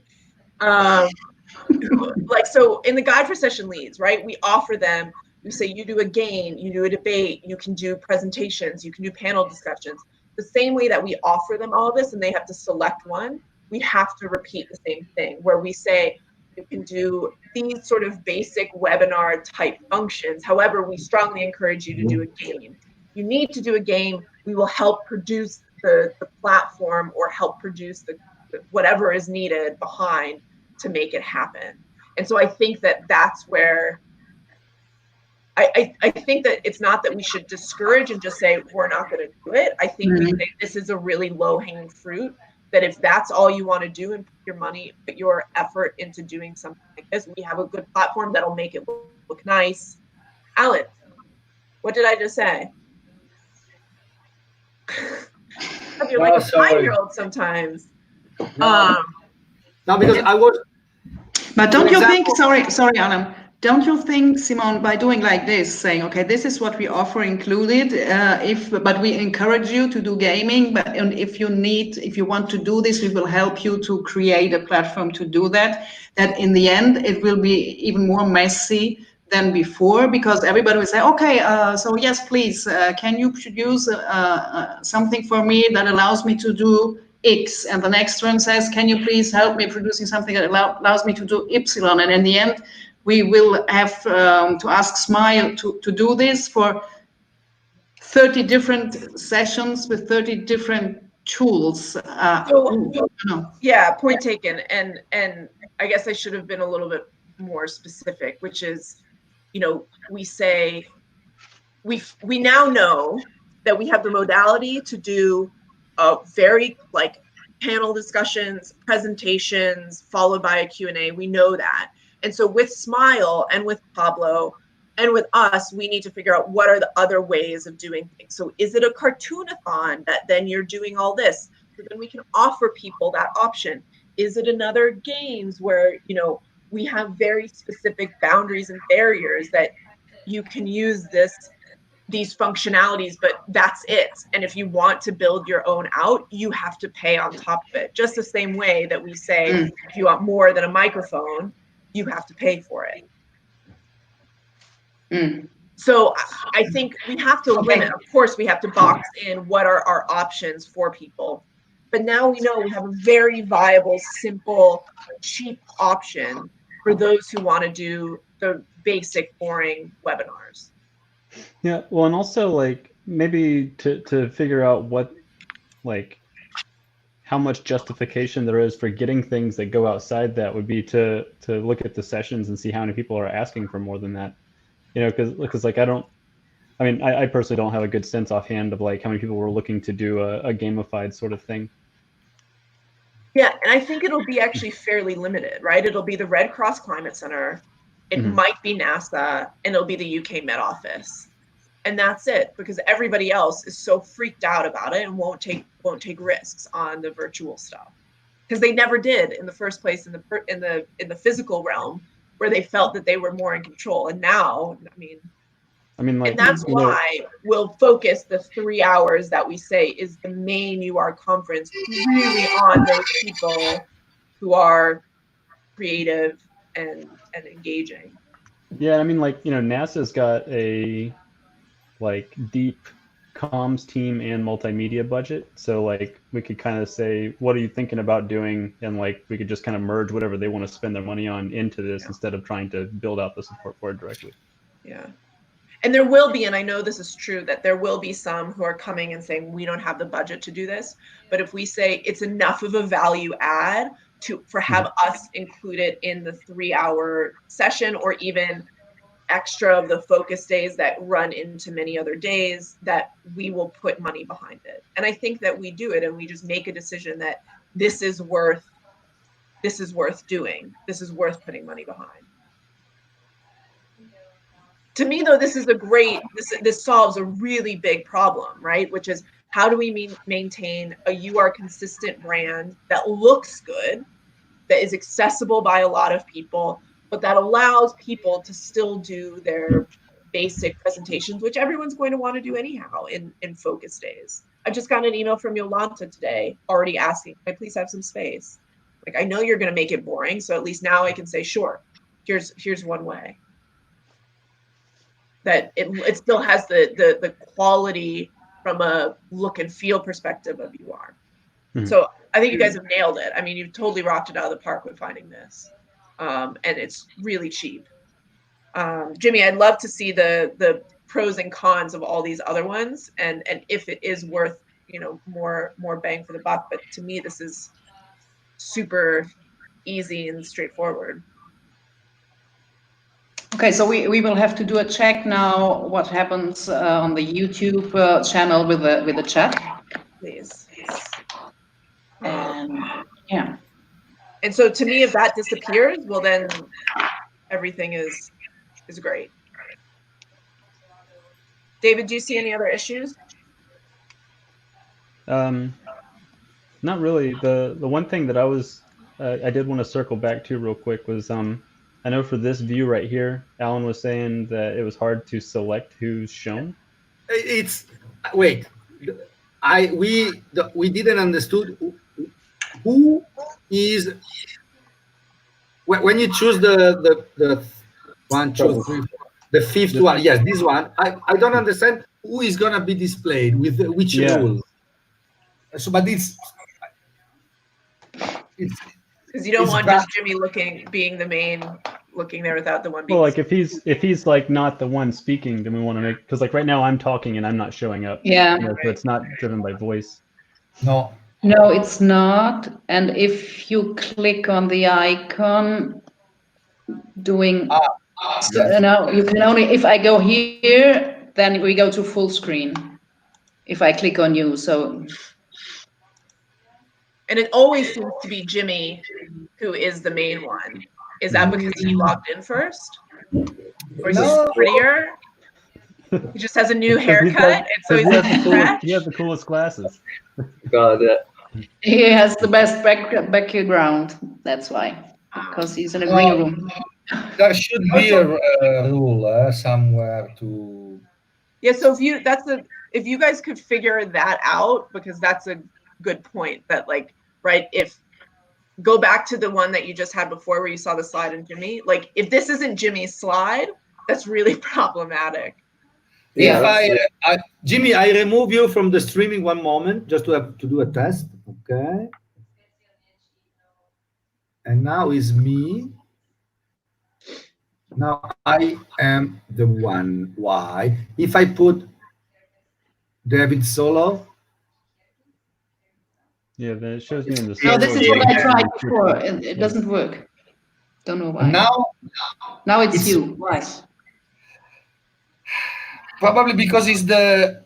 Like, so in the guide for session leads, right, we offer them, we say you do a game, you do a debate, you can do presentations, you can do panel discussions. The same way that we offer them all of this and they have to select one, we have to repeat the same thing where we say you can do these sort of basic webinar type functions. However, we strongly encourage you to do a game. You need to do a game. We will help produce the platform or help produce the whatever is needed behind to make it happen. And so I think that that's where I think that it's not that we should discourage and just say we're not going to do it. I think we say this is a really low-hanging fruit, that if that's all you want to do and put your money, put your effort into doing something like this, we have a good platform that'll make it look nice. Alan, what did I just say? You're like a 5-year-old sometimes. No, because I was. But don't you think? Sorry, Alan. Don't you think, Simon, by doing like this, saying, okay, this is what we offer included, but we encourage you to do gaming, but if you want to do this, we will help you to create a platform to do that, that in the end, it will be even more messy than before, because everybody will say, okay, so yes, please, can you produce something for me that allows me to do X? And the next one says, can you please help me producing something that allows me to do Y? And in the end, we will have to ask Smile to do this for 30 different sessions with 30 different tools. Yeah, point taken. And I guess I should have been a little bit more specific, which is, you know, we say, we now know that we have the modality to do very like panel discussions, presentations, followed by a Q&A. We know that. And so with Smile and with Pablo and with us, we need to figure out what are the other ways of doing things. So is it a cartoonathon that then you're doing all this? So then we can offer people that option. Is it another games where, you know, we have very specific boundaries and barriers that you can use these functionalities, but that's it. And if you want to build your own out, you have to pay on top of it. Just the same way that we say, if you want more than a microphone, you have to pay for it. So I think we have to limit. Of course, we have to box in what are our options for people. But now we know we have a very viable, simple, cheap option for those who want to do the basic, boring webinars. Yeah, well, and also like maybe to figure out what, like, how much justification there is for getting things that go outside that would be to look at the sessions and see how many people are asking for more than that. You know, because like I personally don't have a good sense offhand of like how many people were looking to do a gamified sort of thing. Yeah, and I think it'll be actually fairly limited, right? It'll be the Red Cross Climate Center, it might be NASA, and it'll be the UK Met Office. And that's it, because everybody else is so freaked out about it and won't take risks on the virtual stuff, because they never did in the first place in the physical realm, where they felt that they were more in control. And now, I mean, like, and that's why we'll focus the 3 hours that we say is the main UR conference really on those people who are creative and engaging. Yeah, I mean, like, you know, NASA's got a like deep comms team and multimedia budget, so like we could kind of say, what are you thinking about doing, and like we could just kind of merge whatever they want to spend their money on into this instead of trying to build out the support for it directly. Yeah. and there will be, and I know this is true, that there will be some who are coming and saying, we don't have the budget to do this. But if we say it's enough of a value add for have us included in the 3-hour session, or even extra of the focus days that run into many other days, that we will put money behind it. And I think that we do it, and we just make a decision that this is worth doing. This is worth putting money behind. To me, though, this is this solves a really big problem, right? Which is, how do we maintain a "you are consistent" brand that looks good, that is accessible by a lot of people, but that allows people to still do their basic presentations, which everyone's going to want to do anyhow in focus days. I just got an email from Yolanta today already asking, can I please have some space? Like, I know you're going to make it boring, so at least now I can say, sure, here's one way. That it still has the quality from a look and feel perspective of UR. Mm-hmm. So I think you guys have nailed it. I mean, you've totally rocked it out of the park with finding this. And it's really cheap. Jimmy, I'd love to see the pros and cons of all these other ones, and if it is worth, more bang for the buck. But to me, this is super easy and straightforward. Okay, so we will have to do a check now. What happens on the YouTube channel with the chat? Please. And yeah. And so to me, if that disappears, well, then everything is great. David, do you see any other issues? Not really. The one thing that I did want to circle back to real quick was I know for this view right here, Alan was saying that it was hard to select who's shown. We didn't understood who is when you choose the 1, 2, 3, 4, the fifth one. Yes, this one. I don't understand who is gonna be displayed with which rule. So, but it's because you don't want just Jimmy being the main looking there without the one being. Well, like if he's like not the one speaking, then we want to make, because like right now I'm talking and I'm not showing up. Yeah. So it's not driven by voice. No, it's not. And if you click on the icon doing, you can only, if I go here, then we go to full screen. If I click on you, so. And it always seems to be Jimmy who is the main one. Is that because he logged in first? Or is he prettier? He just has a new haircut, and so he's fresh? He has the coolest glasses. Got it. He has the best background. That's why, because he's in a green room. There should be a rule somewhere to. Yeah. So if you guys could figure that out, because that's a good point. That if go back to the one that you just had before where you saw the slide in Jimmy. Like, if this isn't Jimmy's slide, that's really problematic. Yeah. Jimmy, I remove you from the streaming one moment just to do a test. Okay. And now is me. Now I am the one. Why? If I put David solo. Yeah, then it shows me in the. No, this is what I tried before. It doesn't work. Don't know why. Now it's you. Why? Probably because it's the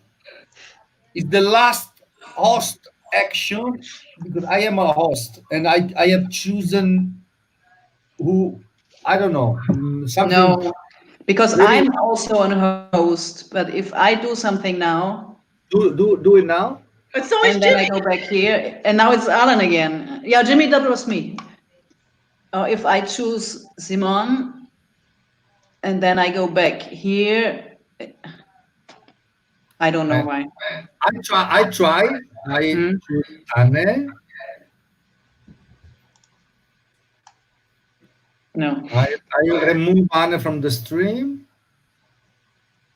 last host action, because I am a host and I have chosen who, I don't know, something. No, because really? I'm also a host, but if I do something now. Do it now? But so is and Jimmy. Then I go back here, and now it's Alan again. Yeah, Jimmy, that was me. If I choose Simon, and then I go back here, I don't know why. I try. I choose Anne. No. I remove Anne from the stream.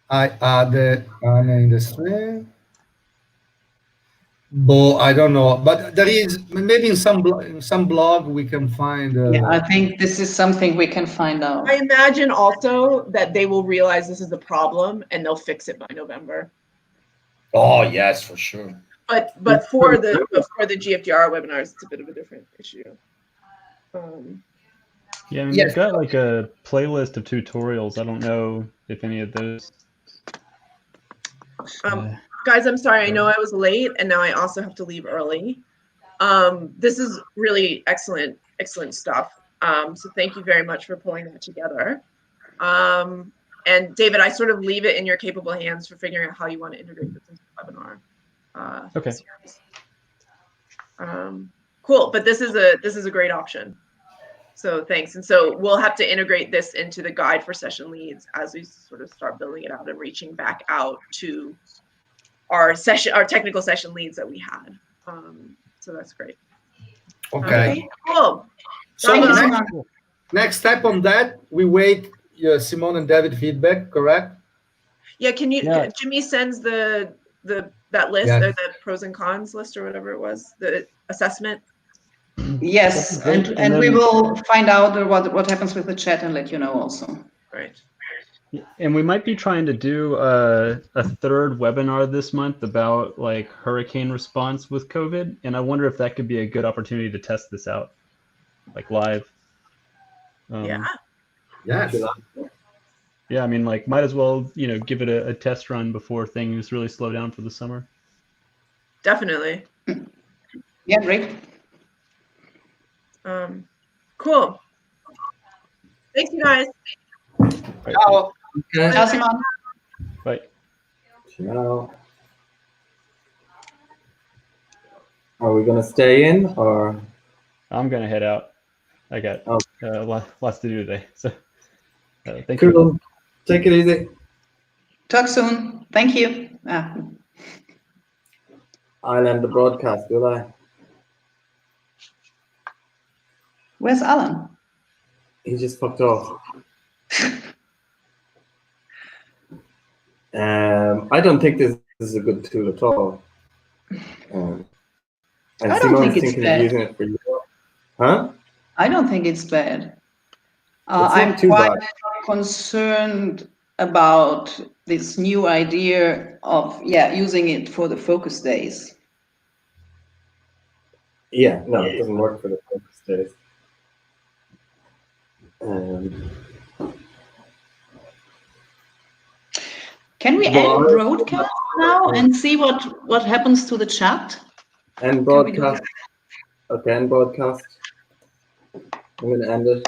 I add Anne in the stream. But I don't know. But there is maybe in some blog we can find. Yeah, I think this is something we can find out. I imagine also that they will realize this is a problem and they'll fix it by November. Oh yes, for sure. But for the GFDR webinars, it's a bit of a different issue. Yeah, I mean, Yes. we've got like a playlist of tutorials. I don't know if any of those. Guys, I'm sorry. I know I was late, and now I also have to leave early. This is really excellent stuff. So thank you very much for pulling that together. And David, I sort of leave it in your capable hands for figuring out how you want to integrate this into the webinar. Okay. Cool, but this is a great option. So thanks. And so we'll have to integrate this into the guide for session leads as we sort of start building it out and reaching back out to our technical session leads that we had. So that's great. Okay. Cool. So Thank you, the Simon. next step on that, we wait Simone and David feedback, correct? Yeah, can you? Yeah. Jimmy sends that list Yes. or that pros and cons list or whatever it was, the assessment. Yes, That'd be great. and And we then- will find out what happens with the chat and let you know also. Right. And we might be trying to do a third webinar this month about like hurricane response with COVID. And I wonder if that could be a good opportunity to test this out, like live. Yeah. Yes. Yeah, I mean, like, might as well, give it a test run before things really slow down for the summer. Definitely. Yeah, great. Cool. Thanks, you guys. Right. Ciao. Okay. Ciao, Simon. Bye. Ciao. Are we gonna stay in or? I'm gonna head out. I got lots to do today. So thank you. Cool. Take it easy. Talk soon. Thank you. I'll end the broadcast, will I? Where's Alan? He just fucked off. I don't think this is a good tool at all. And I don't Simone's think it's thinking bad. of using it for you. Huh? I don't think it's bad. not I'm too quite bad. concerned about this new idea of using it for the focus days. Yeah, no, it doesn't work for the focus days. Can we Well, end broadcast now and see what happens to the chat? End Can we do broadcast. Okay, end broadcast. I'm gonna end it.